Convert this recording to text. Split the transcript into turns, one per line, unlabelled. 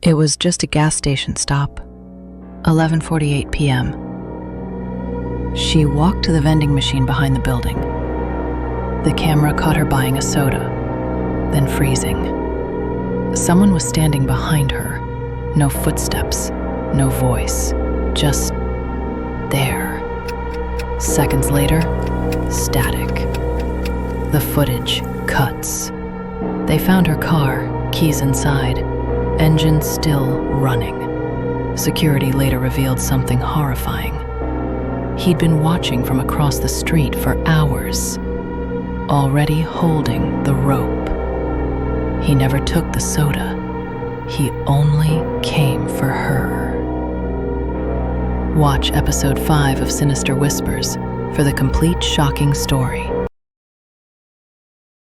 It was just a gas station stop. 11:48 p.m. She walked to the vending machine behind the building. The camera caught her buying a soda, then freezing. Someone was standing behind her. No footsteps, no voice, just there. Seconds later, static. The footage cuts. They found her car, keys inside, engine still running. Security later revealed something horrifying. He'd been watching from across the street for hours, already holding the rope. He never took the soda. He only came for her. Watch episode 5 of Sinister Whispers for the complete shocking story.